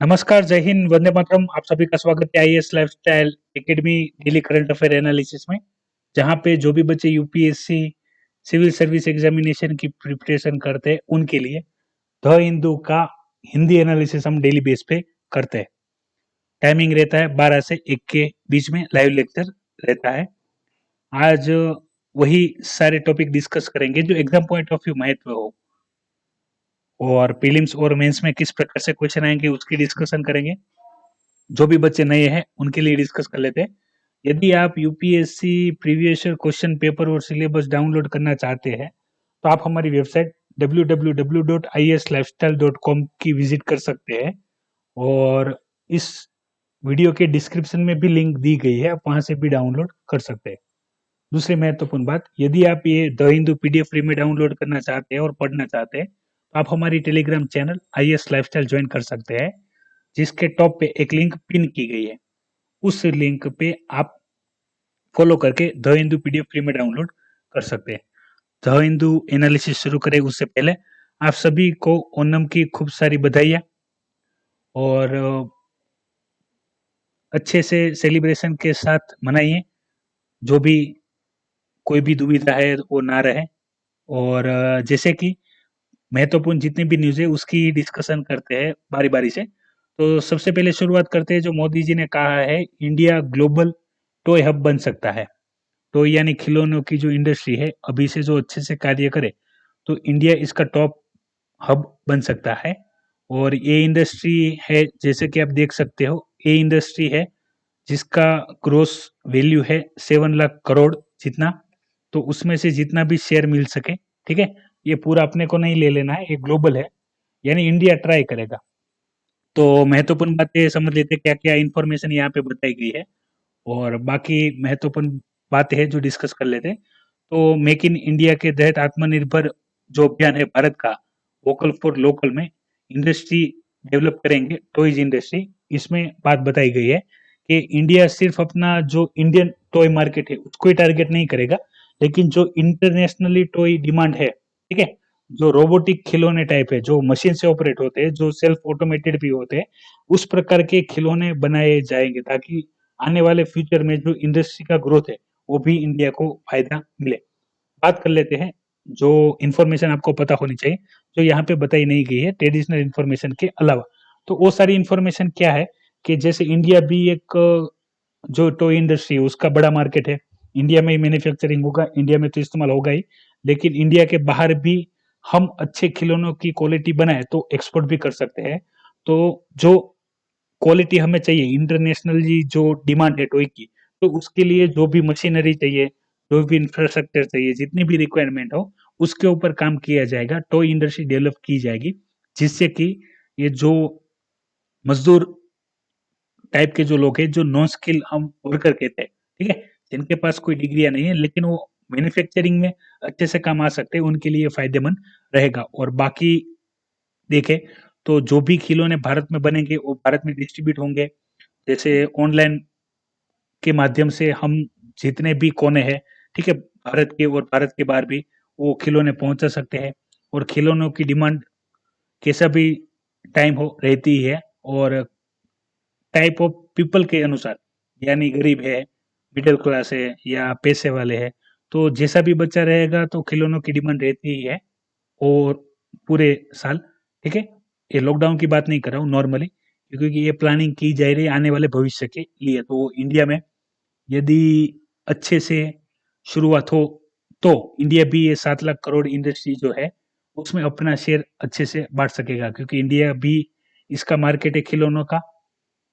नमस्कार, जय हिंद, वंदे मातरम। आप सभी का स्वागत है IAS lifestyle academy daily current affair analysis में, जहाँ पे जो भी बच्चे यूपीएससी सिविल सर्विस एग्जामिनेशन की प्रिपरेशन करते हैं उनके लिए द हिंदू का हिंदी एनालिसिस हम डेली बेस पे करते हैं। टाइमिंग रहता है 12 से 1 के बीच में लाइव लेक्चर रहता है। आज वही सारे टॉपिक डिस्कस करेंगे जो एग्जाम पॉइंट ऑफ व्यू महत्व हो, और प्रीलिम्स और मेंस में किस प्रकार से क्वेश्चन आएंगे उसकी डिस्कशन करेंगे। जो भी बच्चे नए हैं उनके लिए डिस्कस कर लेते हैं। यदि आप UPSC previous year question paper और सिलेबस डाउनलोड करना चाहते हैं तो आप हमारी वेबसाइट www.islifestyle.com की विजिट कर सकते हैं, और इस वीडियो के डिस्क्रिप्शन में भी लिंक दी गई है, आप वहां से भी डाउनलोड कर सकते हैं। दूसरी महत्वपूर्ण बात, यदि आप ये द हिंदू पीडीएफ फ्री में डाउनलोड करना चाहते हैं और पढ़ना चाहते हैं तो आप हमारी Telegram channel IAS lifestyle join कर सकते हैं, जिसके टॉप पे एक लिंक पिन की गई है। उस लिंक पे आप फॉलो करके द हिंदू पीडीएफ फ्री में डाउनलोड कर सकते हैं। द हिंदू एनालिसिस शुरू करें उससे पहले आप सभी को ओणम की खूब सारी बधाइयाँ, और अच्छे से सेलिब्रेशन के साथ मनाइए। जो भी कोई भी दुविधा है वो ना रहे, और जैसे कि महत्वपूर्ण जितनी भी न्यूज़ है उसकी डिस्कशन करते हैं बारी बारी से। तो सबसे पहले शुरुआत करते हैं, जो मोदी जी ने कहा है इंडिया ग्लोबल टॉय हब बन सकता है। टॉय यानी खिलौनों की जो इंडस्ट्री है अभी से जो अच्छे से कार्य करे तो इंडिया इसका टॉप हब बन सकता है। और ये इंडस्ट्री है, जैसे कि आप देख सकते हो, ये इंडस्ट्री है जिसका ग्रोस वैल्यू है 7 लाख करोड़ जितना। तो उसमें से जितना भी शेयर मिल सके, ठीक है, ये पूरा अपने को नहीं ले लेना है, ये ग्लोबल है, यानी इंडिया ट्राई करेगा। तो महत्वपूर्ण बातें समझ लेते हैं क्या क्या इन्फॉर्मेशन यहाँ पे बताई गई है, और बाकी महत्वपूर्ण बातें हैं जो डिस्कस कर लेते हैं। तो मेक इन इंडिया के तहत आत्मनिर्भर जो अभियान है भारत का, वोकल फॉर लोकल में इंडस्ट्री डेवलप करेंगे, टॉयज इंडस्ट्री। इसमें बात बताई गई है कि इंडिया सिर्फ अपना जो इंडियन टॉय मार्केट है उसको ही टारगेट नहीं करेगा, लेकिन जो इंटरनेशनली टॉय डिमांड है, ठीक है, जो रोबोटिक खिलौने टाइप है, जो मशीन से ऑपरेट होते हैं, जो सेल्फ ऑटोमेटेड भी होते हैं, उस प्रकार के खिलौने बनाए जाएंगे ताकि आने वाले फ्यूचर में जो इंडस्ट्री का ग्रोथ है वो भी इंडिया को फायदा मिले। बात कर लेते हैं जो इन्फॉर्मेशन आपको पता होनी चाहिए, जो यहाँ पे बताई नहीं गई है ट्रेडिशनल इन्फॉर्मेशन के अलावा। तो वो सारी इन्फॉर्मेशन क्या है कि जैसे इंडिया भी एक जो टॉय इंडस्ट्री है उसका बड़ा मार्केट है। इंडिया में ही मैन्युफैक्चरिंग होगा, इंडिया में तो इस्तेमाल होगा ही, लेकिन इंडिया के बाहर भी हम अच्छे खिलौनों की क्वालिटी बनाए तो एक्सपोर्ट भी कर सकते हैं। तो जो क्वालिटी हमें चाहिए इंटरनेशनली, जो डिमांड है टॉय की, तो उसके लिए जो भी मशीनरी चाहिए, जो भी इंफ्रास्ट्रक्चर चाहिए, जितनी भी रिक्वायरमेंट हो उसके ऊपर काम किया जाएगा, टॉय इंडस्ट्री डेवलप की जाएगी, जिससे कि ये जो मजदूर टाइप के जो लोग हैं, जो नो स्किल हम वर्कर कहते हैं, ठीक है, जिनके पास कोई डिग्रियां नहीं है लेकिन वो मैन्युफैक्चरिंग में अच्छे से काम आ सकते हैं, उनके लिए फायदेमंद रहेगा। और बाकी देखें तो जो भी खिलौने भारत में बनेंगे वो भारत में डिस्ट्रीब्यूट होंगे। जैसे ऑनलाइन के माध्यम से हम जितने भी कोने हैं, ठीक है, भारत के और भारत के बाहर भी वो खिलौने पहुंचा सकते हैं। और खिलौनों की डिमांड कैसा भी टाइम हो रहती है, और टाइप ऑफ पीपल के अनुसार, यानी गरीब है, मिडिल क्लास है या पैसे वाले हैं, तो जैसा भी बच्चा रहेगा तो खिलौनों की डिमांड रहती ही है। और पूरे साल, ठीक है, ये लॉकडाउन की बात नहीं कर रहा हूँ, नॉर्मली, क्योंकि ये प्लानिंग की जा रही है आने वाले भविष्य के लिए। तो इंडिया में यदि अच्छे से शुरुआत हो तो इंडिया भी ये 7 लाख करोड़ इंडस्ट्री जो है उसमें अपना शेयर अच्छे से बांट सकेगा, क्योंकि इंडिया भी इसका मार्केट है खिलौनों का।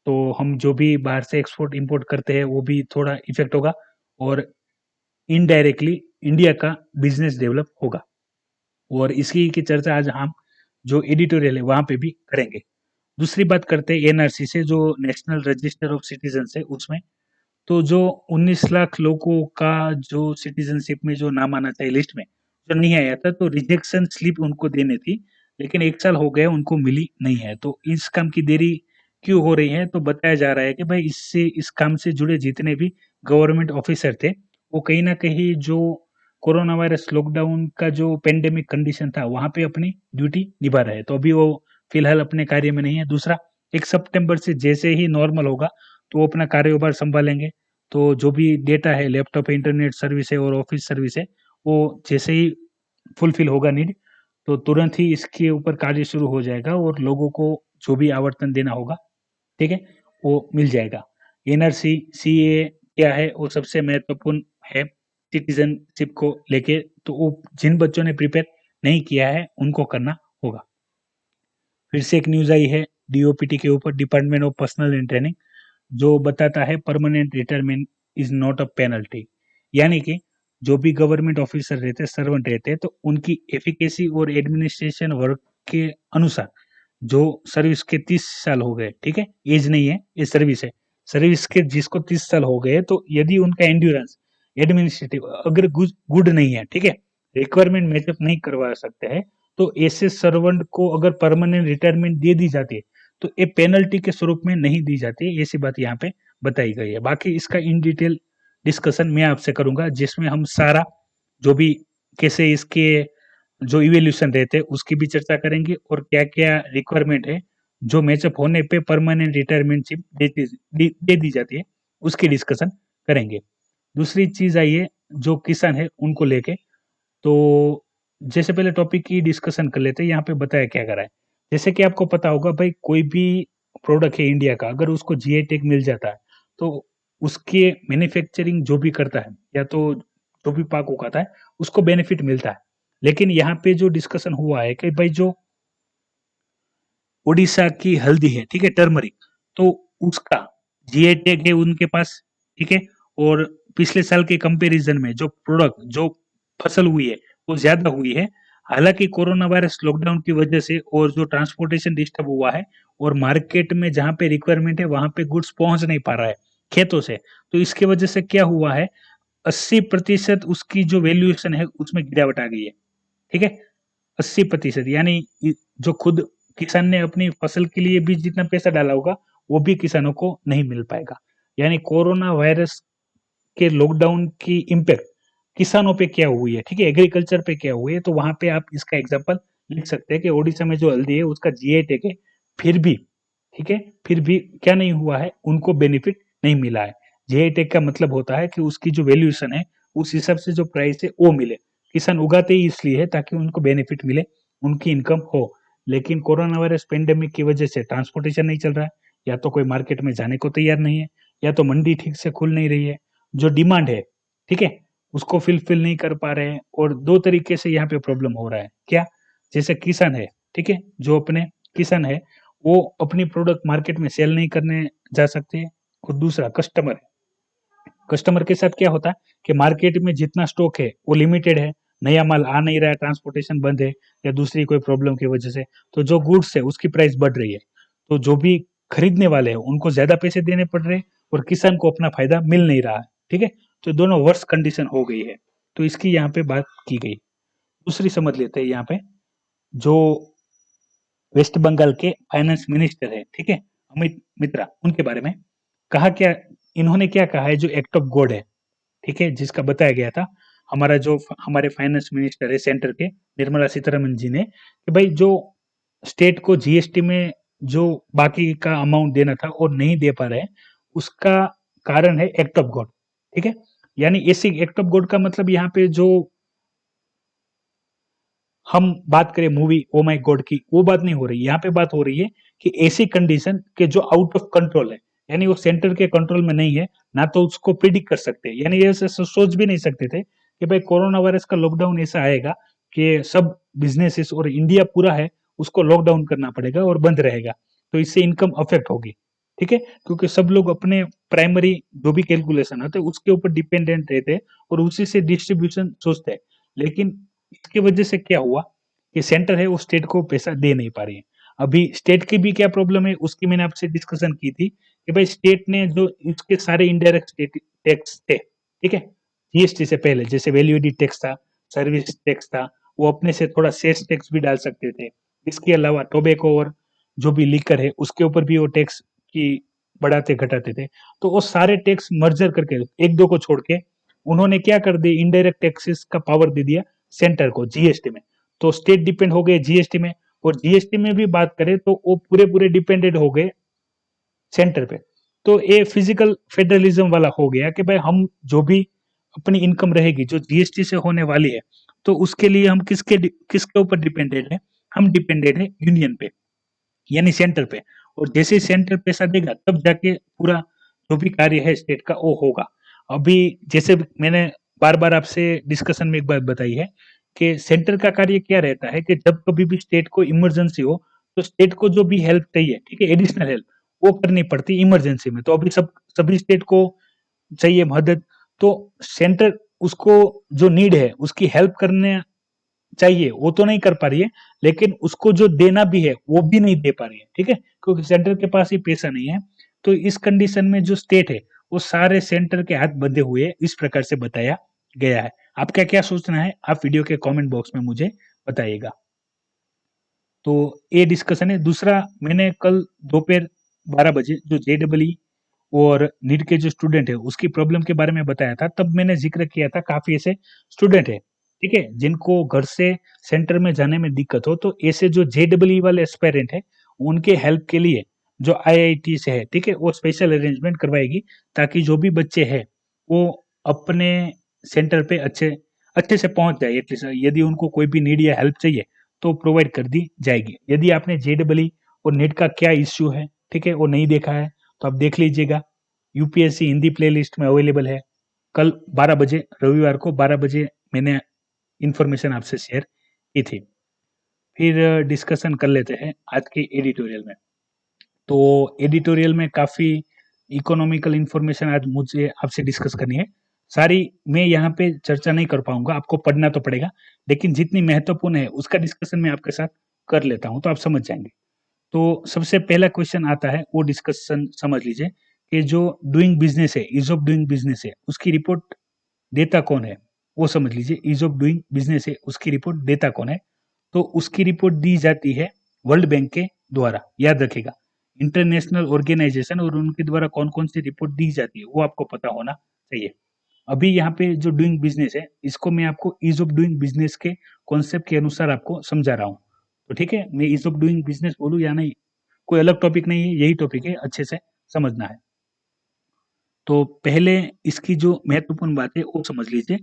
तो हम जो भी बाहर से एक्सपोर्ट इंपोर्ट करते हैं वो भी थोड़ा इफेक्ट होगा, और इनडायरेक्टली इंडिया का बिजनेस डेवलप होगा। और इसी की चर्चा आज हम जो एडिटोरियल है वहां पे भी करेंगे। दूसरी बात करते हैं एनआरसी से, जो नेशनल रजिस्टर ऑफ सिटीजन है उसमें। तो जो 19 लाख लोगों का जो सिटीजनशिप में जो नाम आना चाहिए लिस्ट में, जो नहीं आया था, तो रिजेक्शन स्लिप उनको देनी थी, लेकिन 1 साल हो गया उनको मिली नहीं है। तो इस काम की देरी क्यों हो रही है, तो बताया जा रहा है कि भाई इससे इस काम से जुड़े जितने भी गवर्नमेंट ऑफिसर थे वो कहीं न कहीं जो कोरोना वायरस लॉकडाउन का जो पेंडेमिक कंडीशन था वहाँ पे अपनी ड्यूटी निभा रहे हैं। तो अभी वो फिलहाल अपने कार्य में नहीं है। दूसरा, 1 सितंबर से जैसे ही नॉर्मल होगा तो वो अपना कारोबार संभालेंगे। तो जो भी डेटा है, लैपटॉप है, इंटरनेट सर्विस है और ऑफिस सर्विस है, वो जैसे ही फुलफिल होगा नीड, तो तुरंत ही इसके ऊपर कार्य शुरू हो जाएगा और लोगों को जो भी आवर्तन देना होगा, ठीक है, वो मिल जाएगा। एनआरसी, सीएए क्या है, वो सबसे महत्वपूर्ण है सिटीजनशिप को लेके, तो वो जिन बच्चों ने प्रिपेयर नहीं किया है उनको करना होगा। फिर से एक न्यूज़ आई है डीओपीटी के ऊपर, department of personal and training, जो बताता है permanent retirement is not a penalty. यानी कि जो भी गवर्नमेंट ऑफिसर रहते हैं, सर्वेंट रहते हैं, तो उनकी एफिकेसी और एडमिनिस्ट्रेशन वर्क के अनुसार जो सर्विस के 30 साल हो गए, ठीक है, एज नहीं है, ये सर्विस है, सर्विस के जिसको 30 साल हो गए, तो यदि उनका एंड्योरेंस एडमिनिस्ट्रेटिव अगर गुड नहीं है, ठीक है, रिक्वायरमेंट मैचअप नहीं करवा सकते हैं, तो ऐसे सर्वेंट को अगर परमानेंट रिटायरमेंट दे दी जाती है तो ये पेनल्टी के स्वरूप में नहीं दी जाती, ऐसी बात यहाँ पे बताई गई है। बाकी इसका इन डिटेल डिस्कशन मैं आपसे करूंगा, जिसमें हम सारा जो भी कैसे इसके जो इवेल्यूशन रहते हैं उसकी भी चर्चा करेंगे और क्या क्या रिक्वायरमेंट है जो मैचअप होने पे परमानेंट रिटायरमेंटशिप दे दी जाती है, उसकी डिस्कशन करेंगे। दूसरी चीज आई है जो किसान है उनको लेके, तो जैसे पहले टॉपिक की डिस्कशन कर लेते हैं, यहाँ पे बताया क्या करा है। जैसे कि आपको पता होगा भाई, कोई भी प्रोडक्ट है इंडिया का, अगर उसको जीआई टैग मिल जाता है तो उसके मैन्युफैक्चरिंग जो भी करता है या तो जो भी पाक उगाता है उसको बेनिफिट मिलता है। लेकिन यहाँ पे जो डिस्कशन हुआ है कि भाई जो उड़ीसा की हल्दी है, ठीक है, टर्मरिक, तो उसका जीआई टैग है उनके पास, ठीक है, और पिछले साल के कंपैरिजन में जो प्रोडक्ट जो फसल हुई है वो ज्यादा हुई है। हालांकि कोरोना वायरस लॉकडाउन की वजह से और जो ट्रांसपोर्टेशन डिस्टर्ब हुआ है और मार्केट में जहां पे रिक्वायरमेंट है वहां पे गुड्स पहुंच नहीं पा रहा है खेतों से, तो इसकी वजह से क्या हुआ है, 80% उसकी जो वैल्यूएशन है उसमें गिरावट आ गई है, ठीक है, 80%, यानी जो खुद किसान ने अपनी फसल के लिए भी जितना पैसा डाला होगा वो भी किसानों को नहीं मिल पाएगा। यानी कोरोना वायरस के लॉकडाउन की इम्पैक्ट किसानों पे क्या हुई है, ठीक है, एग्रीकल्चर पे क्या हुई है, तो वहां पे आप इसका एग्जांपल लिख सकते हैं कि ओडिशा में जो हल्दी है उसका जीआई टैग है, फिर भी, ठीक है, फिर भी क्या नहीं हुआ है, उनको बेनिफिट नहीं मिला है। जीआई टैग का मतलब होता है कि उसकी जो वैल्यूएशन है उस हिसाब से जो प्राइस है वो मिले। किसान उगाते ही इसलिए है ताकि उनको बेनिफिट मिले, उनकी इनकम हो। लेकिन कोरोना वायरस पेंडेमिक की वजह से ट्रांसपोर्टेशन नहीं चल रहा है, या तो कोई मार्केट में जाने को तैयार नहीं है, या तो मंडी ठीक से खुल नहीं रही है, जो डिमांड है, ठीक है, उसको फिल नहीं कर पा रहे हैं। और दो तरीके से यहाँ पे प्रॉब्लम हो रहा है, क्या, जैसे किसान है, ठीक है, जो अपने किसान है वो अपनी प्रोडक्ट मार्केट में सेल नहीं करने जा सकते। और दूसरा कस्टमर है, कस्टमर के साथ क्या होता है कि मार्केट में जितना स्टॉक है वो लिमिटेड है, नया माल आ नहीं रहा है, ट्रांसपोर्टेशन बंद है या दूसरी कोई प्रॉब्लम की वजह से, तो जो गुड्स है उसकी प्राइस बढ़ रही है, तो जो भी खरीदने वाले हैं उनको ज्यादा पैसे देने पड़ रहे हैं और किसान को अपना फायदा मिल नहीं रहा है, ठीक है, तो दोनों वर्स्ट कंडीशन हो गई है। तो इसकी यहाँ पे बात की गई। दूसरी समझ लेते हैं यहाँ पे, जो वेस्ट बंगाल के फाइनेंस मिनिस्टर है, ठीक है, अमित मित्रा, उनके बारे में कहा क्या, इन्होंने क्या कहा है, जो एक्ट ऑफ गॉड है, ठीक है, जिसका बताया गया था, हमारा जो हमारे फाइनेंस मिनिस्टर है सेंटर के, निर्मला सीतारमन जी ने, कि भाई जो स्टेट को जीएसटी में जो बाकी का अमाउंट देना था और नहीं दे पा रहे हैं, उसका कारण है एक्ट ऑफ गॉड, ठीक है। यानी ऐसी एक्ट ऑफ गॉड का मतलब यहाँ पे जो हम बात करें मूवी ओ माय गॉड की, वो बात नहीं हो रही, यहाँ पे बात हो रही है कि ऐसी कंडीशन के जो आउट ऑफ कंट्रोल है, यानी वो सेंटर के कंट्रोल में नहीं है, ना तो उसको प्रिडिक्ट कर सकते, यानी ये सोच भी नहीं सकते थे कि भाई कोरोना वायरस का लॉकडाउन ऐसा आएगा कि सब बिजनेसेस और इंडिया पूरा है उसको लॉकडाउन करना पड़ेगा और बंद रहेगा, तो इससे इनकम अफेक्ट होगी, ठीक है, क्योंकि सब लोग अपने प्राइमरी जो भी कैलकुलेशन होते हैं उसके ऊपर डिपेंडेंट रहते हैं और उसी से डिस्ट्रीब्यूशन सोचते हैं। लेकिन इसकी वजह से क्या हुआ कि सेंटर है वो स्टेट को पैसा दे नहीं पा रही है। अभी स्टेट की भी क्या प्रॉब्लम है उसकी मैंने आपसे डिस्कशन की थी कि भाई स्टेट ने जो इसके सारे इनडायरेक्ट टैक्स थे, ठीक है, जीएसटी से पहले जैसे वैल्यू एडिड टैक्स था, सर्विस टैक्स था, वो अपने से थोड़ा सेल्स टैक्स भी डाल सकते थे। इसके अलावा टोबैको और जो भी लीकर है उसके ऊपर भी वो टैक्स की बढ़ाते घटाते थे, तो वो सारे टैक्स मर्जर करके एक दो को छोड़ के उन्होंने क्या कर दिया, इनडायरेक्ट टैक्सेस का पावर दे दिया सेंटर को जीएसटी में, तो स्टेट डिपेंड हो गए जीएसटी में। और जीएसटी में भी बात करें तो वो पूरे पूरे डिपेंडेंट हो गए सेंटर पे। तो ये फिजिकल फेडरलिज्म वाला हो गया कि भाई हम जो भी अपनी इनकम रहेगी जो जीएसटी से होने वाली है, तो उसके लिए हम किसके ऊपर डिपेंडेंट है? हम डिपेंडेंट है यूनियन पे, यानी सेंटर पे। और जैसे ही सेंटर पैसा देगा तब जाके पूरा जो भी कार्य है स्टेट का वो होगा। अभी जैसे मैंने बार बार आपसे डिस्कशन में एक बात बताई है कि सेंटर का कार्य क्या रहता है कि जब कभी भी स्टेट को इमरजेंसी हो, तो स्टेट को जो भी हेल्प चाहिए, ठीक है, एडिशनल हेल्प, वो करनी पड़ती है इमरजेंसी में। तो अभी सभी स्टेट को चाहिए मदद, तो सेंटर उसको जो नीड है उसकी हेल्प करने चाहिए, वो तो नहीं कर पा रही है, लेकिन उसको जो देना भी है वो भी नहीं दे पा रही है, ठीक है, क्योंकि सेंटर के पास ही पैसा नहीं है। तो इस कंडीशन में जो स्टेट है वो सारे सेंटर के हाथ बंधे हुए हैं, इस प्रकार से बताया गया है। आपका क्या सोचना है आप वीडियो के कमेंट बॉक्स में मुझे बताइएगा। तो ये डिस्कशन है। दूसरा, मैंने कल दोपहर 12 बजे जो जेडब्ल्यू और नीट के जो स्टूडेंट है उसकी प्रॉब्लम के बारे में बताया था, तब मैंने जिक्र किया था काफी ऐसे स्टूडेंट है, ठीक है, जिनको घर से सेंटर में जाने में दिक्कत हो, तो ऐसे जो जेडब्ल्यू वाले एस्पायरेंट है उनके हेल्प के लिए जो आईआईटी से है, ठीक है, वो स्पेशल अरेंजमेंट करवाएगी, ताकि जो भी बच्चे हैं वो अपने सेंटर पे अच्छे अच्छे से पहुंच जाए। एटलीस्ट यदि उनको कोई भी नीड या हेल्प चाहिए तो प्रोवाइड कर दी जाएगी। यदि आपने जेडब्ल्यू और नीट का क्या इश्यू है, ठीक है, वो नहीं देखा है तो आप देख लीजिएगा, यूपीएससी हिंदी प्लेलिस्ट में अवेलेबल है। कल 12 बजे, रविवार को 12 बजे मैंने इन्फॉर्मेशन आपसे शेयर की थी। फिर डिस्कशन कर लेते हैं आज के एडिटोरियल में। तो एडिटोरियल में काफ़ी इकोनॉमिकल इन्फॉर्मेशन आज मुझे आपसे डिस्कस करनी है। सारी मैं यहाँ पे चर्चा नहीं कर पाऊंगा, आपको पढ़ना तो पड़ेगा, लेकिन जितनी महत्वपूर्ण है उसका डिस्कशन मैं आपके साथ कर लेता हूँ तो आप समझ जाएंगे। तो सबसे पहला क्वेश्चन आता है, वो डिस्कशन समझ लीजिए कि जो डूइंग बिजनेस है, ईज ऑफ डूइंग बिजनेस है, उसकी रिपोर्ट देता कौन है? वो समझ लीजिए, ईज ऑफ डूइंग बिजनेस है उसकी रिपोर्ट देता कौन है? तो उसकी रिपोर्ट दी जाती है वर्ल्ड बैंक के द्वारा, याद रखेगा। इंटरनेशनल ऑर्गेनाइजेशन और उनके द्वारा कौन कौन सी रिपोर्ट दी जाती है वो आपको पता होना चाहिए। अभी यहाँ पे जो डूइंग बिजनेस है इसको मैं आपको ईज ऑफ डूइंग बिजनेस के कॉन्सेप्ट के अनुसार आपको समझा रहा हूँ। तो ठीक है, मैं ईज ऑफ डूइंग बिजनेस बोलूँ या नहीं, कोई अलग टॉपिक नहीं है, यही टॉपिक है, अच्छे से समझना है। तो पहले इसकी जो महत्वपूर्ण बात है वो समझ लीजिए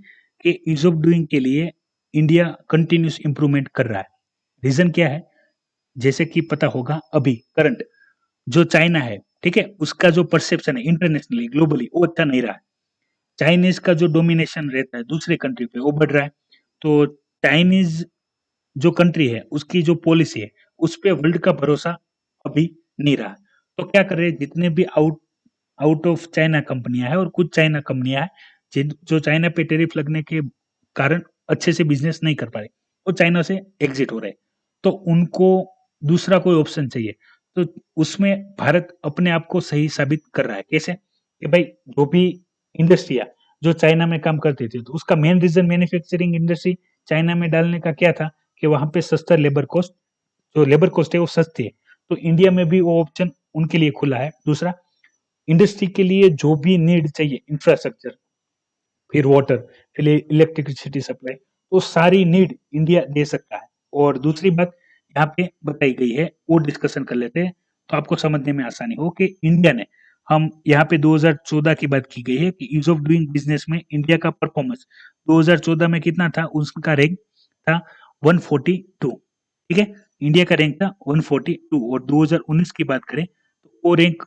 कि ईज ऑफ डूइंग के लिए इंडिया कंटिन्यूस इंप्रूवमेंट कर रहा है। रीजन क्या है? जैसे कि पता होगा अभी करंट जो चाइना है, ठीक है, उसका जो परसेप्शन है इंटरनेशनली ग्लोबली वो अच्छा नहीं रहा है। चाइनीज का जो डोमिनेशन रहता है दूसरे कंट्री पे वो बढ़ रहा है। तो चाइनीज जो कंट्री है उसकी जो पॉलिसी है उस पे वर्ल्ड का भरोसा अभी नहीं रहा। तो क्या कर रहे हैं, जितने भी आउट आउट ऑफ चाइना कंपनियां हैं और कुछ चाइना कंपनियां हैं जो चाइना पे टेरिफ लगने के कारण अच्छे से बिजनेस नहीं कर पा रहे, वो चाइना से एग्जिट हो रहे, तो उनको दूसरा कोई ऑप्शन चाहिए। तो उसमें भारत अपने आप को सही साबित कर रहा है। कैसे? कि भाई जो भी इंडस्ट्रिया जो चाइना में काम करती थी, तो उसका main reason manufacturing industry China में डालने का क्या था कि वहां पे सस्ता लेबर कॉस्ट, जो लेबर कॉस्ट है वो सस्ती है। तो इंडिया में भी वो ऑप्शन उनके लिए खुला है। दूसरा, इंडस्ट्री के लिए जो भी नीड चाहिए, इंफ्रास्ट्रक्चर, फिर वाटर, फिर इलेक्ट्रिसिटी सप्लाई, तो सारी नीड इंडिया दे सकता है। और दूसरी बात यहाँ पे बताई गई है, वो डिस्कशन कर लेते हैं तो आपको समझने में आसानी हो कि इंडिया ने, हम यहाँ पे 2014 की बात की गई है कि ईज ऑफ डूइंग बिजनेस में इंडिया का परफॉर्मेंस 2014 में कितना था, उसका रैंक था 142, ठीक है, इंडिया का रैंक था 142। और 2019 की बात करें तो वो रैंक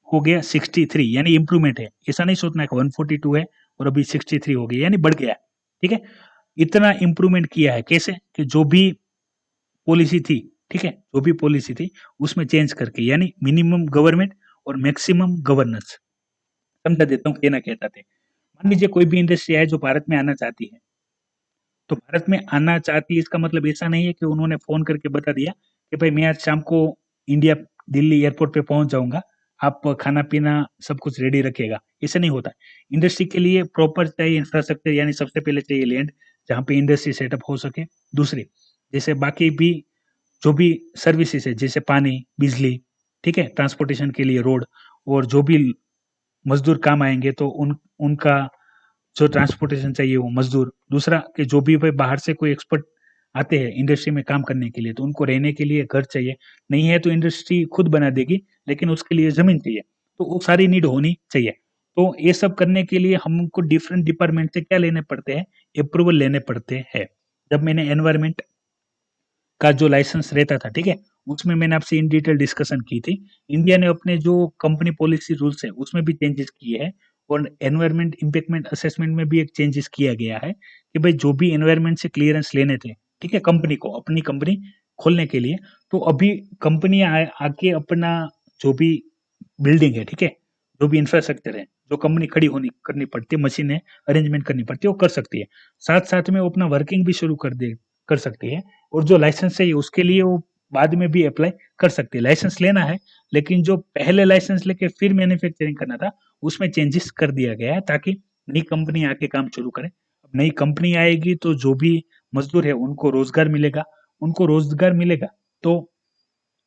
हो गया 63, यानी इंप्रूवमेंट है। ऐसा नहीं सोचना है 142 है और अभी 63 हो गया, यानी बढ़ गया है, ठीक है। इतना इंप्रूवमेंट किया है कैसे कि जो भी पॉलिसी थी, ठीक है, जो भी पॉलिसी थी उसमें चेंज करके, यानी मिनिमम गवर्नमेंट और मैक्सिमम गवर्नेंस। समझा देता हूँ कहना कहता थे। मान लीजिए कोई भी इंडस्ट्री है जो भारत में आना चाहती है, तो भारत में आना चाहती है इसका मतलब ऐसा नहीं है कि उन्होंने फोन करके बता दिया कि भाई मैं आज शाम को इंडिया दिल्ली एयरपोर्ट पे पहुंच जाऊंगा, आप खाना पीना सब कुछ रेडी रखिएगा, ऐसे नहीं होता। इंडस्ट्री के लिए प्रॉपर चाहिए इंफ्रास्ट्रक्चर, यानी सबसे पहले चाहिए लैंड जहाँ पे इंडस्ट्री सेटअप हो सके। दूसरी, जैसे बाकी भी जो भी सर्विसेज है जैसे पानी, बिजली, ठीक है, ट्रांसपोर्टेशन के लिए रोड, और जो भी मजदूर काम आएंगे तो उनका जो ट्रांसपोर्टेशन चाहिए वो मजदूर। दूसरा कि जो भी भाई बाहर से कोई एक्सपर्ट आते हैं इंडस्ट्री में काम करने के लिए, तो उनको रहने के लिए घर चाहिए, नहीं है तो इंडस्ट्री खुद बना देगी, लेकिन उसके लिए ज़मीन चाहिए, तो वो सारी नीड होनी चाहिए। तो ये सब करने के लिए हमको डिफरेंट डिपार्टमेंट से क्या लेने पड़ते हैं, अप्रूवल लेने पड़ते हैं। जब मैंने एनवायरनमेंट का जो लाइसेंस रहता था, ठीक है? उसमें मैंने आपसे इन डिटेल डिस्कशन की थी। इंडिया ने अपने जो कंपनी पॉलिसी रूल्स है, उसमें भी चेंजेस किए हैं और एनवायरनमेंट इम्पैक्टमेंट असेसमेंट में भी एक चेंजेस किया गया है कि भाई जो भी एनवायरनमेंट से क्लियरेंस लेने थे, ठीक है? कंपनी को, अपनी कंपनी खोलने के लिए, तो अभी कंपनी आके अपना जो भी बिल्डिंग है, ठीक है? जो भी इंफ्रास्ट्रक्चर है, जो कंपनी खड़ी होनी करनी पड़ती है, मशीनें अरेंजमेंट करनी पड़ती है, वो कर सकती है। साथ-साथ में वो अपना वर्किंग भी शुरू कर सकती है और जो लाइसेंस चाहिए उसके लिए वो बाद में भी अप्लाई कर सकती है। लाइसेंस लेना है, लेकिन जो पहले लाइसेंस लेके फिर मैन्युफैक्चरिंग करना था, उसमें चेंजेस कर दिया गया है ताकि नई कंपनी आके काम शुरू करे। अब नई कंपनी आएगी तो जो भी मज़दूर है उनको रोज़गार मिलेगा, उनको रोज़गार मिलेगा तो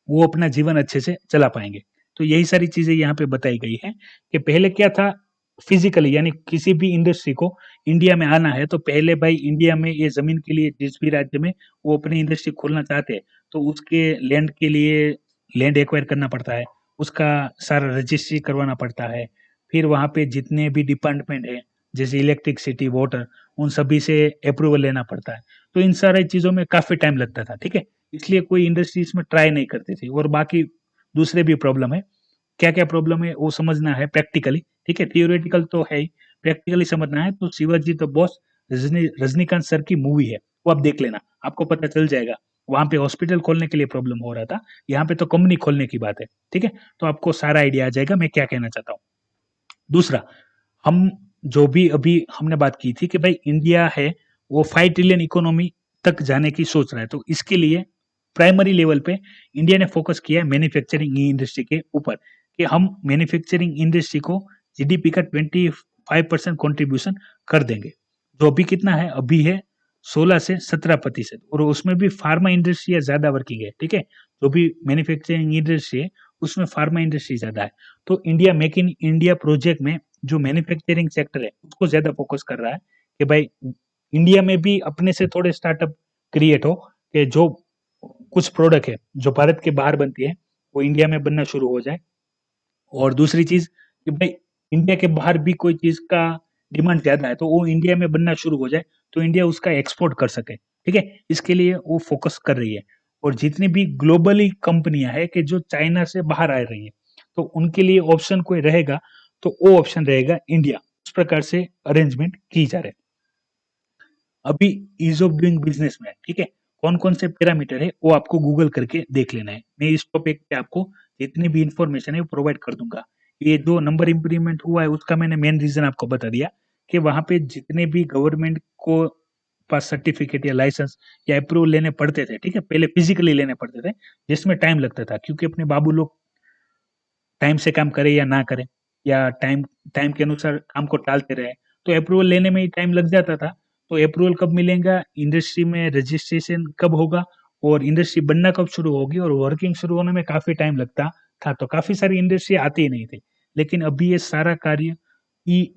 वो अपना जीवन अच्छे से चला पाएँगे। तो यही सारी चीज़ें यहाँ पे बताई गई हैं कि पहले क्या था, फिज़िकली यानी किसी भी इंडस्ट्री को इंडिया में आना है तो पहले भाई इंडिया में ये ज़मीन के लिए जिस भी राज्य में वो अपनी इंडस्ट्री खोलना चाहते हैं, तो उसके लैंड के लिए लैंड एक्वायर करना पड़ता है, उसका सारा रजिस्ट्री करवाना पड़ता है। फिर वहाँ पे जितने भी डिपार्टमेंट हैं, जैसे इलेक्ट्रिसिटी, वाटर, उन सभी से अप्रूवल लेना पड़ता है। तो इन सारी चीज़ों में काफ़ी टाइम लगता था, ठीक है? इसलिए कोई इंडस्ट्री इसमें ट्राई नहीं करती थी और बाकी दूसरे भी प्रॉब्लम है। क्या-क्या प्रॉब्लम है वो समझना है प्रैक्टिकली, ठीक है? थियोरेटिकल तो है ही, प्रैक्टिकली समझना है तो Shivaji the boss Rajinikanth sir की मूवी है, वो आप देख लेना, आपको पता चल जाएगा। वहाँ पे हॉस्पिटल खोलने के लिए प्रॉब्लम हो रहा था, यहाँ पे तो कंपनी खोलने की बात है, ठीक है? तो आपको सारा आइडिया आ जाएगा मैं क्या कहना चाहता हूँ। दूसरा, हम जो भी अभी हमने बात की थी कि भाई इंडिया है, वो 5 ट्रिलियन इकोनॉमी तक जाने की सोच रहा है, तो इसके लिए प्राइमरी लेवल पे इंडिया ने फोकस किया है मैन्युफैक्चरिंग इंडस्ट्री के ऊपर कि हम मैन्युफैक्चरिंग इंडस्ट्री को जीडीपी का 25% कंट्रीब्यूशन कर देंगे। जो अभी कितना है? अभी है 16 से 17% और उसमें भी फार्मा इंडस्ट्री ज़्यादा वर्किंग है, ठीक है? जो भी मैन्युफैक्चरिंग इंडस्ट्री है, उसमें फार्मा इंडस्ट्री ज़्यादा है। तो India make in India project में जो मैन्युफैक्चरिंग सेक्टर है, उसको ज़्यादा फोकस कर रहा है कि भाई इंडिया में भी अपने से थोड़े स्टार्टअप क्रिएट हो कि जो कुछ प्रोडक्ट है, जो भारत के बाहर बनती है, वो इंडिया में बनना शुरू हो जाए। और दूसरी चीज़ कि भाई इंडिया के बाहर भी कोई चीज़ का डिमांड ज़्यादा है, तो वो इंडिया में बनना शुरू हो जाए, तो इंडिया उसका एक्सपोर्ट कर सके, ठीक है? इसके लिए वो फोकस कर रही है और जितनी भी ग्लोबली कंपनियाँ हैं कि जो चाइना से बाहर आ रही हैं, तो उनके लिए ऑप्शन कोई रहेगा, तो वो ऑप्शन रहेगा इंडिया। इस प्रकार से अरेंजमेंट की जा रही है। अभी ईज़ ऑफ डूइंग बिज़नेस में, ठीक है? कौन-कौन से पैरामीटर है, वो आपको गूगल करके देख लेना है। मैं इस टॉपिक पे आपको जितनी भी इन्फॉर्मेशन है, वो प्रोवाइड कर दूँगा। ये जो नंबर इंक्रीमेंट हुआ है, उसका मैंने मेन रीज़न आपको बता दिया कि वहाँ पे जितने भी गवर्नमेंट को पास सर्टिफिकेट या लाइसेंस या अप्रूवल लेने पड़ते थे, ठीक है? पहले फिज़िकली लेने पड़ते थे, जिसमें टाइम लगता था क्योंकि अपने बाबू लोग टाइम से काम करें या ना करें या टाइम टाइम के अनुसार काम को टालते रहे, तो अप्रूवल लेने में ही टाइम लग जाता था। तो अप्रूवल कब मिलेगा, इंडस्ट्री में रजिस्ट्रेशन कब होगा और इंडस्ट्री बनना कब शुरू होगी और वर्किंग शुरू होने में काफ़ी टाइम लगता था। तो काफ़ी सारी इंडस्ट्री आती ही नहीं थी। लेकिन अभी ये सारा कार्य ई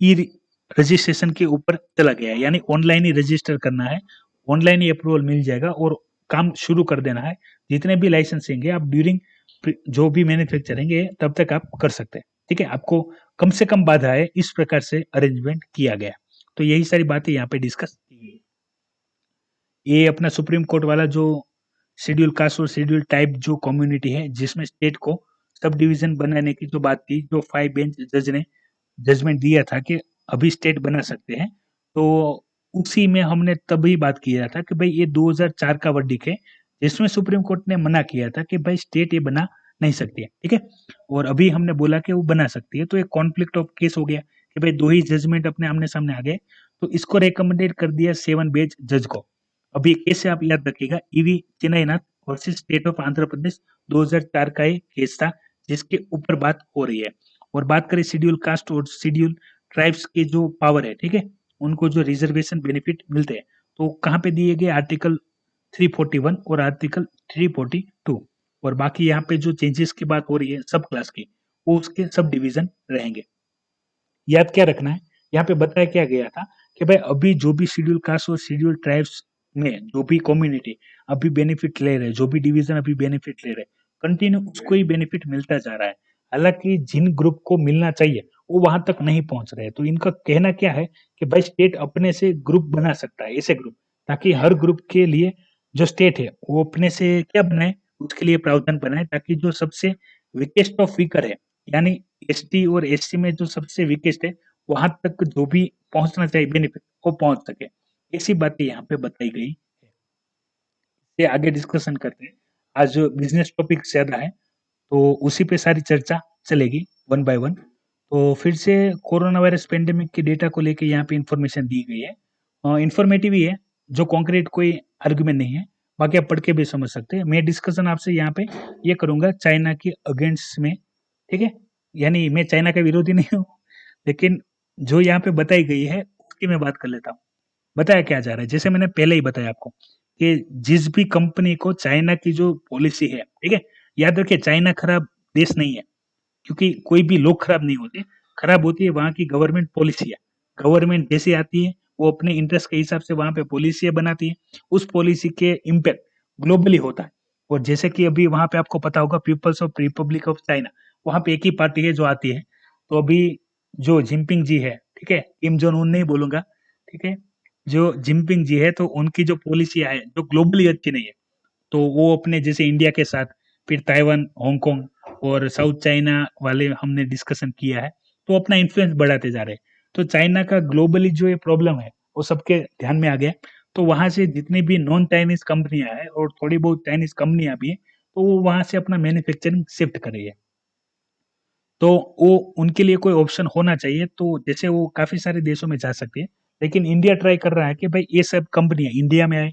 ई रजिस्ट्रेशन के ऊपर चला गया है, यानी ऑनलाइन ही रजिस्टर करना है, ऑनलाइन ही अप्रूवल मिल जाएगा और काम शुरू कर देना है। जितने भी लाइसेंसिंग है आप ड्यूरिंग जो भी मैन्युफैक्चरिंग है तब तक आप कर सकते हैं, ठीक है? आपको कम से कम बाधा है, इस प्रकार से अरेंजमेंट किया गया है। तो यही सारी बातें यहाँ पे डिस्कस की गई। ये अपना सुप्रीम कोर्ट वाला जो शेड्यूल कास्ट और शेड्यूल टाइप जो कम्युनिटी है, जिसमें स्टेट को सब डिवीज़न बनाने की जो बात थी, जो 5 बेंच जज ने जजमेंट दिया था कि अभी स्टेट बना सकते हैं, तो उसी में हमने तभी बात किया था कि भाई ये 2004 का वर्डिक्ट है, जिसमें सुप्रीम कोर्ट ने मना किया था कि भाई स्टेट ये बना नहीं सकती है, ठीक है? और अभी हमने बोला कि वो बना सकती है, तो एक कॉन्फ्लिक्ट ऑफ केस हो गया कि भाई 2 ही जजमेंट अपने आमने-सामने आ गए, तो इसको रिकमेंडेड कर दिया 7 बेंच जज को। अभी केस से आप याद रखिएगा, E V Chinnainath versus state of Andhra Pradesh 2004 का ये केस था, जिसके ऊपर बात हो रही है। और बात करें शेड्यूल कास्ट और शेड्यूल ट्राइब्स के जो पावर है, ठीक है? उनको जो रिजर्वेशन बेनिफिट मिलते हैं, तो कहाँ पे दिए गए? आर्टिकल 341 और आर्टिकल 342 और बाकी यहाँ पे जो चेंजेस की बात हो रही है सब क्लास की, वो उसके सब डिवीज़न रहेंगे। याद क्या रखना है, यहाँ पे बताया क्या गया था कि भाई अभी जो भी शेड्यूल कास्ट और शेड्यूल ट्राइब्स में जो भी कम्युनिटी अभी बेनिफिट ले रहे, जो भी डिवीजन अभी बेनिफिट ले रहे, कंटिन्यू उसको ही बेनिफिट मिलता जा रहा है। हालांकि जिन ग्रुप को मिलना चाहिए वो वहां तक नहीं पहुंच रहे। तो इनका कहना क्या है कि भाई स्टेट अपने से ग्रुप बना सकता है, ऐसे ग्रुप, ताकि हर ग्रुप के लिए जो स्टेट है वो अपने से क्या बनाए, उसके लिए प्रावधान बनाए, ताकि जो सबसे वीकेस्ट ऑफ वीकर है, यानी एसटी और एससी में जो सबसे वीकेस्ट है, वहां तक जो भी पहुंचना चाहिए बेनिफिट वो पहुंच सके। ऐसी बातें यहाँ पे बताई गई है। ये आगे डिस्कशन करते हैं। आज जो बिजनेस टॉपिक ज्यादा है तो उसी पे सारी चर्चा चलेगी वन बाय वन। तो फिर से कोरोना वायरस पेंडेमिक के डेटा को लेके यहाँ पे इंफॉर्मेशन दी गई है, इंफॉर्मेटिव ही है, जो कॉन्क्रीट कोई आर्गुमेंट नहीं है, बाकी आप पढ़ के भी समझ सकते हैं। मैं डिस्कशन आपसे यहाँ पे ये करूंगा चाइना के अगेंस्ट में, ठीक है। यानी मैं चाइना का विरोधी नहीं हूँ, लेकिन जो यहाँ पे बताई गई है उसकी मैं बात कर लेता हूँ। बताया क्या जा रहा है, जैसे मैंने पहले ही बताया आपको कि जिस भी कंपनी को चाइना की जो पॉलिसी है, ठीक है, याद रखिए चाइना खराब देश नहीं है, क्योंकि कोई भी लोग खराब नहीं होते, खराब होती है वहां की गवर्नमेंट पॉलिसी है। गवर्नमेंट जैसी आती है वो अपने इंटरेस्ट के हिसाब से वहां पे पॉलिसी बनाती है, उस पॉलिसी के इम्पैक्ट ग्लोबली होता है। और जैसे कि अभी वहां पे आपको पता होगा peoples of republic of China, वहां पे एक ही पार्टी है जो आती है। तो अभी जो जिनपिंग जी है, ठीक है, किम जोन उन नहीं बोलूंगा, ठीक है, जो जिनपिंग जी है, तो उनकी जो पॉलिसी है जो ग्लोबली अच्छी नहीं है, तो वो अपने जैसे इंडिया के साथ, फिर ताइवान, हांगकांग और साउथ चाइना वाले हमने डिस्कशन किया है, तो अपना इन्फ्लुएंस बढ़ाते जा रहे हैं। तो चाइना का ग्लोबली जो ये प्रॉब्लम है वो सबके ध्यान में आ गया। तो वहां से जितनी भी नॉन चाइनीज कंपनियां हैं और थोड़ी बहुत चाइनीज कंपनियां भी हैं, तो वो वहां से अपना मैन्युफैक्चरिंग शिफ्ट कर रही है। तो वो उनके लिए कोई ऑप्शन होना चाहिए, तो जैसे वो काफी सारे देशों में जा सकती है, लेकिन इंडिया ट्राई कर रहा है कि भाई ये सब कंपनियां इंडिया में आए,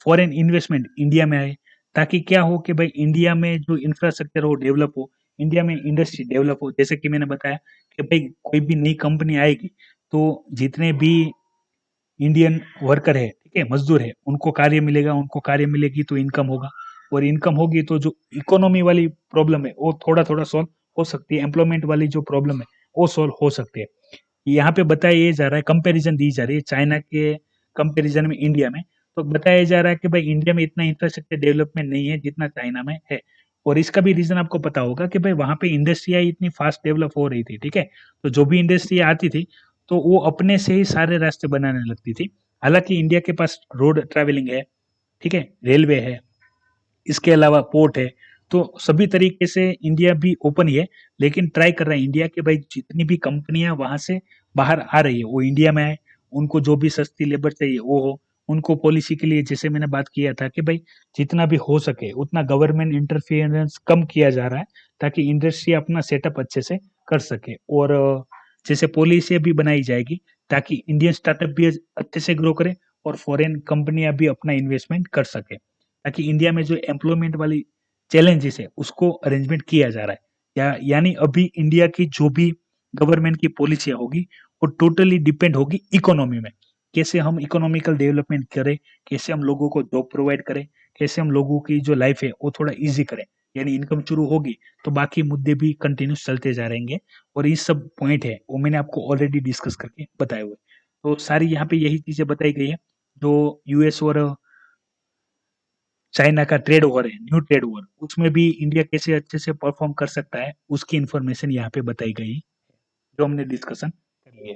फॉरेन इन्वेस्टमेंट इंडिया में आए, ताकि क्या हो कि भाई इंडिया में जो इंफ्रास्ट्रक्चर हो डेवलप हो, इंडिया में इंडस्ट्री डेवलप हो। जैसे कि मैंने बताया कि भाई कोई भी नई कंपनी आएगी तो जितने भी इंडियन वर्कर है, ठीक है, मजदूर है, उनको कार्य मिलेगा, उनको कार्य मिलेगी तो इनकम होगा, और इनकम होगी तो जो इकोनॉमी वाली प्रॉब्लम है वो थोड़ा थोड़ा सॉल्व हो सकती है, एम्प्लॉयमेंट वाली जो प्रॉब्लम है वो सॉल्व हो सकती है। यहाँ पे बताया ये जा रहा है, कंपैरिजन दी जा रही है चाइना के कंपैरिजन में इंडिया में। तो बताया जा रहा है कि भाई इंडिया में इतना इंफ्रास्ट्रक्चर डेवलपमेंट नहीं है जितना चाइना में है। और इसका भी रीजन आपको पता होगा कि भाई वहां पे इंडस्ट्रिया इतनी फास्ट डेवलप हो रही थी, ठीक है, तो जो भी इंडस्ट्री आती थी तो वो अपने से ही सारे रास्ते बनाने लगती थी। हालांकि इंडिया के पास रोड ट्रैवलिंग है, ठीक है, रेलवे है, इसके अलावा पोर्ट है, तो सभी तरीके से इंडिया भी ओपन ही है। लेकिन ट्राई कर रहा है इंडिया के भाई जितनी भी कंपनियां वहां से बाहर आ रही है वो इंडिया में आए, उनको जो भी सस्ती लेबर चाहिए वो हो, उनको पॉलिसी के लिए जैसे मैंने बात किया था कि भाई जितना भी हो सके उतना गवर्नमेंट इंटरफियरेंस कम किया जा रहा है, ताकि इंडस्ट्री अपना सेटअप अच्छे से कर सके। और जैसे पॉलिसी भी बनाई जाएगी ताकि इंडियन स्टार्टअप भी अच्छे से ग्रो करे और फॉरेन कंपनियां भी अपना इन्वेस्टमेंट कर सके, ताकि इंडिया में जो एम्प्लॉयमेंट वाली चैलेंजेस है उसको अरेंजमेंट किया जा रहा है। यानी अभी इंडिया की जो भी गवर्नमेंट की पॉलिसियां होगी वो टोटली डिपेंड होगी इकोनॉमी में, कैसे हम इकोनॉमिकल डेवलपमेंट करें, कैसे हम लोगों को जॉब प्रोवाइड करें, कैसे हम लोगों की जो लाइफ है वो थोड़ा इजी करें। यानी इनकम शुरू होगी तो बाकी मुद्दे भी कंटिन्यूस चलते जा रहेंगे। और ये सब पॉइंट है वो मैंने आपको ऑलरेडी डिस्कस करके बताए हुए। तो सारी यहाँ पे यही चीजें बताई गई है। जो यूएस और चाइना का ट्रेड वॉर है, न्यू ट्रेड वॉर, उसमें भी इंडिया कैसे अच्छे से परफॉर्म कर सकता है उसकी इंफॉर्मेशन यहाँ पे बताई गई, जो हमने डिस्कशन कर लिए।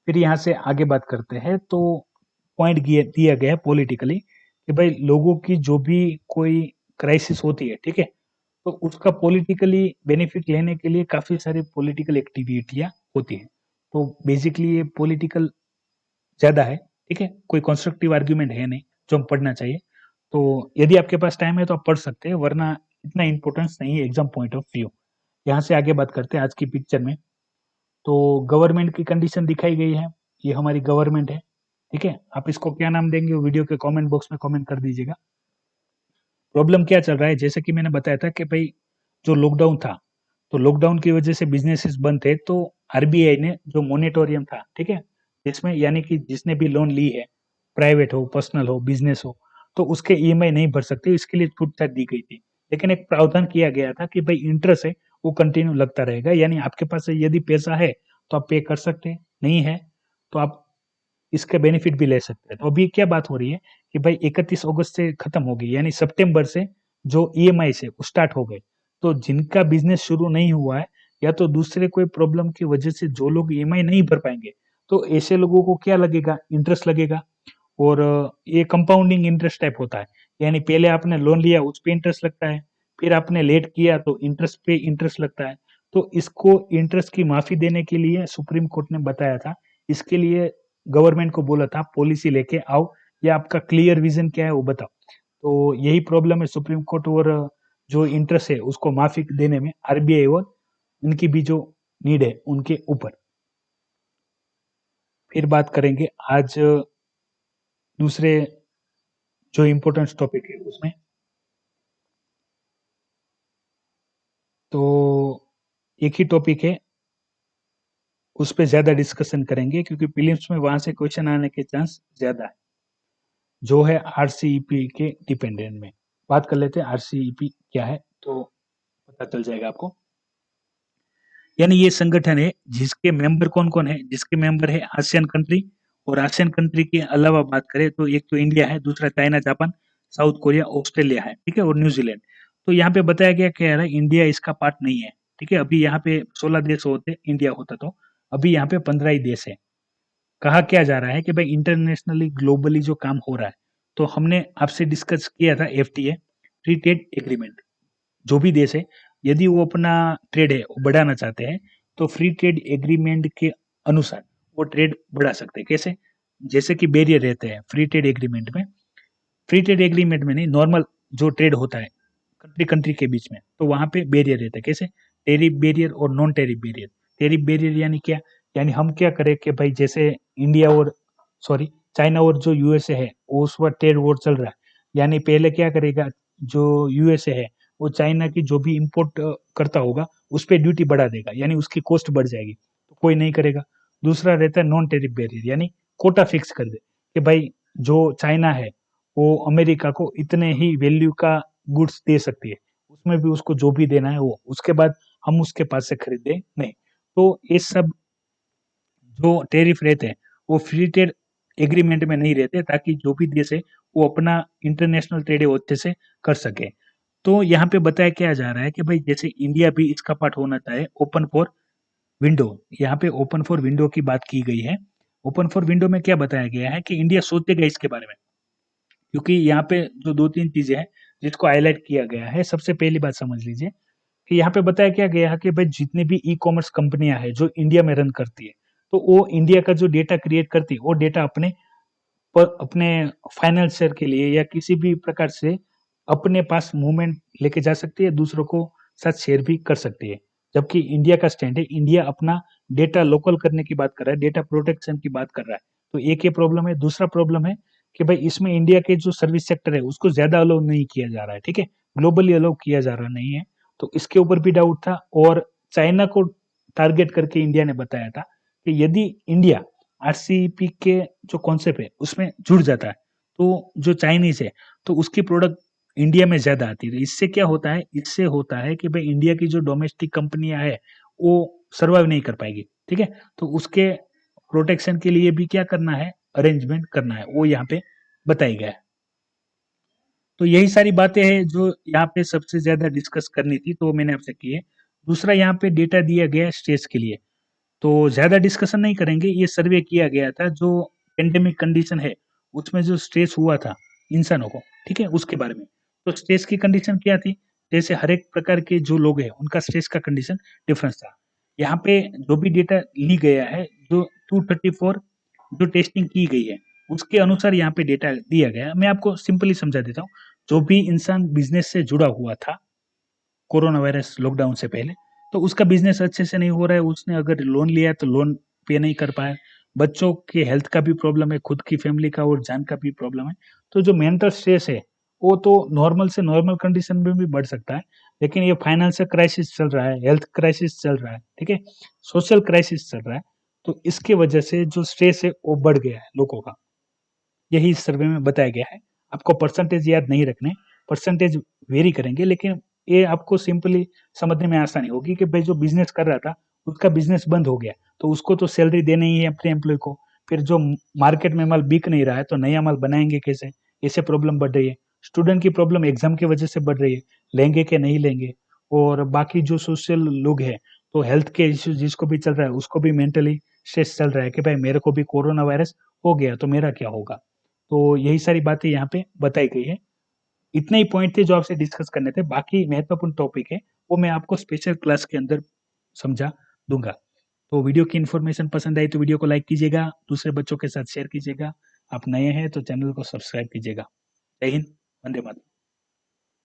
फिर यहाँ से आगे बात करते हैं। तो पॉइंट दिया गया है पॉलिटिकली कि भाई लोगों की जो भी कोई क्राइसिस होती है, ठीक है, तो उसका पॉलिटिकली बेनिफिट लेने के लिए काफी सारी पॉलिटिकल एक्टिविटियां होती है। तो बेसिकली ये पॉलिटिकल ज्यादा है, ठीक है, कोई कंस्ट्रक्टिव आर्ग्यूमेंट है नहीं जो हम पढ़ना चाहिए। तो यदि आपके पास टाइम है तो आप पढ़ सकते हैं, वरना इतना इंपॉर्टेंस नहीं है एग्जाम पॉइंट ऑफ व्यू। यहाँ से आगे बात करते हैं आज की पिक्चर में। तो गवर्नमेंट की कंडीशन दिखाई गई है, ये हमारी गवर्नमेंट है, ठीक है। आप इसको क्या नाम देंगे वो वीडियो के कमेंट बॉक्स में कमेंट कर दीजिएगा। प्रॉब्लम क्या चल रहा है, जैसे कि मैंने बताया था कि भाई जो लॉकडाउन था, तो लॉकडाउन की वजह से बिजनेसेस बंद थे, तो आरबीआई ने जो मोनेटोरियम था, ठीक है, जिसमें यानी कि जिसने भी लोन ली है, प्राइवेट हो, पर्सनल हो, बिजनेस हो, तो उसके ईएमआई नहीं भर सकते, इसके लिए छूट दी गई थी। लेकिन एक प्रावधान किया गया था कि भाई इंटरेस्ट है वो कंटिन्यू लगता रहेगा, यानी आपके पास यदि पैसा है तो आप पे कर सकते हैं, नहीं है तो आप इसका बेनिफिट भी ले सकते हैं। तो अभी क्या बात हो रही है कि भाई 31 अगस्त से खत्म हो गई, यानी सितंबर से जो ईएमआई से स्टार्ट हो गए। तो जिनका बिजनेस शुरू नहीं हुआ है या तो दूसरे कोई प्रॉब्लम की वजह से जो लोग ईएमआई नहीं भर पाएंगे, तो ऐसे लोगों को क्या लगेगा, इंटरेस्ट लगेगा। और ये कंपाउंडिंग इंटरेस्ट टाइप होता है, यानी पहले आपने लोन लिया उस पे इंटरेस्ट लगता है, फिर आपने लेट किया तो इंटरेस्ट पे इंटरेस्ट लगता है। तो इसको इंटरेस्ट की माफी देने के लिए सुप्रीम कोर्ट ने बताया था, इसके लिए गवर्नमेंट को बोला था पॉलिसी लेके आओ या आपका क्लियर विजन क्या है वो बताओ। तो यही प्रॉब्लम है सुप्रीम कोर्ट और जो इंटरेस्ट है उसको माफी देने में आरबीआई और इनकी भी जो नीड है उनके ऊपर। फिर बात करेंगे आज दूसरे जो इम्पोर्टेंट टॉपिक है उसमें। तो एक ही टॉपिक है, उस पे ज्यादा डिस्कशन करेंगे क्योंकि प्रीलिम्स में वहां से क्वेश्चन आने के चांस ज्यादा है, जो है आरसीईपी के डिपेंडेंट में। बात कर लेते हैं आरसीईपी क्या है, तो पता चल जाएगा आपको। यानी ये संगठन है जिसके मेंबर कौन कौन है, जिसके मेंबर है आसियान कंट्री, और आसियान कंट्री के अलावा बात करें तो एक तो इंडिया है, दूसरा China, Japan, south Korea, Australia है, ठीक है, और न्यूजीलैंड। तो यहाँ पे बताया गया क्या है, इंडिया इसका पार्ट नहीं है, ठीक है। अभी यहाँ पे 16 देश होते, इंडिया होता तो अभी यहाँ पे 15 ही देश है। कहा क्या जा रहा है कि भाई इंटरनेशनली ग्लोबली जो काम हो रहा है, तो हमने आपसे डिस्कस किया था एफटीए, फ्री ट्रेड एग्रीमेंट। जो भी देश है यदि वो अपना ट्रेड है वो बढ़ाना चाहते हैं, तो फ्री ट्रेड एग्रीमेंट के अनुसार वो ट्रेड बढ़ा सकते हैं। कैसे? जैसे कि बैरियर रहते हैं फ्री ट्रेड एग्रीमेंट में, फ्री ट्रेड एग्रीमेंट में नहीं, नॉर्मल जो ट्रेड होता है कंट्री कंट्री के बीच में, तो वहां पे बैरियर रहता है। कैसे? टेरिफ बैरियर और non tariff barrier. Tariff barrier यानी क्या, यानी हम क्या करें कि भाई जैसे इंडिया और सॉरी चाइना और जो यूएसए है वो उस वक्त ट्रेड वॉर चल रहा है, यानी पहले क्या करेगा, जो यूएसए है वो चाइना की जो भी इंपोर्ट करता होगा उस पर ड्यूटी बढ़ा देगा, यानी उसकी कॉस्ट बढ़ जाएगी, तो कोई नहीं करेगा। दूसरा रहता है नॉन टेरिफ बैरियर, यानी कोटा फिक्स कर दे कि भाई जो चाइना है वो अमेरिका को इतने ही वैल्यू का गुड्स दे सकती है, उसमें भी उसको जो भी देना है वो, उसके बाद हम उसके पास से खरीदे नहीं। तो ये सब जो टैरिफ रहते हैं वो फ्री ट्रेड एग्रीमेंट में नहीं रहते, ताकि जो भी देश है वो अपना इंटरनेशनल ट्रेड अच्छे से कर सके। तो यहाँ पे बताया क्या जा रहा है कि भाई जैसे इंडिया भी इसका पार्ट होना चाहे, ओपन फॉर विंडो, यहाँ पे ओपन फॉर विंडो की बात की गई है। ओपन फॉर विंडो में क्या बताया गया है कि इंडिया सोचेगा इसके बारे में, क्योंकि यहाँ पे जो दो तीन चीजें हैं जिसको हाईलाइट किया गया है। सबसे पहली बात समझ लीजिए कि यहाँ पे बताया क्या गया है कि भाई जितनी भी ई कॉमर्स कंपनियां हैं जो इंडिया में रन करती है, तो वो इंडिया का जो डेटा क्रिएट करती है वो डेटा अपने फाइनेंसर के लिए या किसी भी प्रकार से अपने पास मूवमेंट लेके जा सकती है, दूसरों को साथ शेयर भी कर सकती है। जबकि इंडिया का स्टैंड है, इंडिया अपना डेटा लोकल करने की बात कर रहा है, डेटा प्रोटेक्शन की बात कर रहा है। तो एक ये प्रॉब्लम है। दूसरा प्रॉब्लम है कि भाई इसमें इंडिया के जो सर्विस सेक्टर है उसको ज्यादा अलाउ नहीं किया जा रहा है, ठीक है, ग्लोबली अलाउ किया जा रहा नहीं है। तो इसके ऊपर भी डाउट था। और चाइना को टारगेट करके इंडिया ने बताया था कि यदि इंडिया आरसीईपी के जो कॉन्सेप्ट है उसमें जुड़ जाता है, तो जो चाइनीज है तो उसकी प्रोडक्ट इंडिया में ज्यादा आती है। तो इससे क्या होता है, इससे होता है कि भाई इंडिया की जो डोमेस्टिक कंपनियां है वो सर्वाइव नहीं कर पाएगी, ठीक है। तो उसके प्रोटेक्शन के लिए भी क्या करना है, अरेंजमेंट करना है, वो यहाँ पे बताई गया है। तो यही सारी बातें हैं जो यहाँ पे सबसे ज्यादा डिस्कस करनी थी, तो मैंने आपसे की है। दूसरा यहाँ पे डेटा दिया गया है स्टेज के लिए, तो ज्यादा डिस्कशन नहीं करेंगे। ये सर्वे किया गया था जो पेंडेमिक कंडीशन है उसमें जो स्ट्रेस हुआ था इंसानों को, ठीक है, उसके बारे में। तो स्ट्रेस की कंडीशन क्या थी, जैसे हर एक प्रकार के जो लोग हैं उनका स्ट्रेस का कंडीशन डिफरेंस था। यहाँ पे जो भी डेटा ली गया है, जो 234 जो टेस्टिंग की गई है उसके अनुसार यहाँ पे डेटा दिया गया है। मैं आपको सिंपली समझा देता हूँ। जो भी इंसान बिजनेस से जुड़ा हुआ था कोरोना वायरस लॉकडाउन से पहले, तो उसका बिजनेस अच्छे से नहीं हो रहा है, उसने अगर लोन लिया तो लोन पे नहीं कर पाया, बच्चों के हेल्थ का भी प्रॉब्लम है, खुद की फैमिली का और जान का भी प्रॉब्लम है। तो जो मेंटल स्ट्रेस है वो तो नॉर्मल से नॉर्मल कंडीशन में भी बढ़ सकता है, लेकिन ये फाइनेंशियल क्राइसिस चल रहा है, हेल्थ क्राइसिस चल रहा है, ठीक है, सोशल क्राइसिस चल रहा है, तो इसके वजह से जो स्ट्रेस है वो बढ़ गया है लोगों का। यही इस सर्वे में बताया गया है। आपको परसेंटेज याद नहीं रखने, परसेंटेज वेरी करेंगे, लेकिन ये आपको सिंपली समझने में आसानी होगी कि भाई जो बिजनेस कर रहा था उसका बिजनेस बंद हो गया, तो उसको तो सैलरी देनी ही है अपने एम्प्लॉय को, फिर जो मार्केट में माल बिक नहीं रहा है तो नया माल बनाएंगे कैसे, ऐसे प्रॉब्लम बढ़ रही है। स्टूडेंट की प्रॉब्लम एग्जाम की वजह से बढ़ रही है, लेंगे कि नहीं लेंगे। और बाकी जो सोशल लोग हैं, तो हेल्थ के इश्यू जिसको भी चल रहा है उसको भी मेंटली स्ट्रेस चल रहा है कि भाई मेरे को भी कोरोना वायरस हो गया तो मेरा क्या होगा। तो यही सारी बातें यहाँ पे बताई गई है। इतने ही पॉइंट थे जो आपसे डिस्कस करने थे, बाकी महत्वपूर्ण टॉपिक है वो मैं आपको स्पेशल क्लास के अंदर समझा दूंगा। तो वीडियो की इन्फॉर्मेशन पसंद आई तो वीडियो को लाइक कीजिएगा, दूसरे बच्चों के साथ शेयर कीजिएगा। आप नए हैं तो चैनल को सब्सक्राइब कीजिएगा। जय हिंद, वंदे मातरम।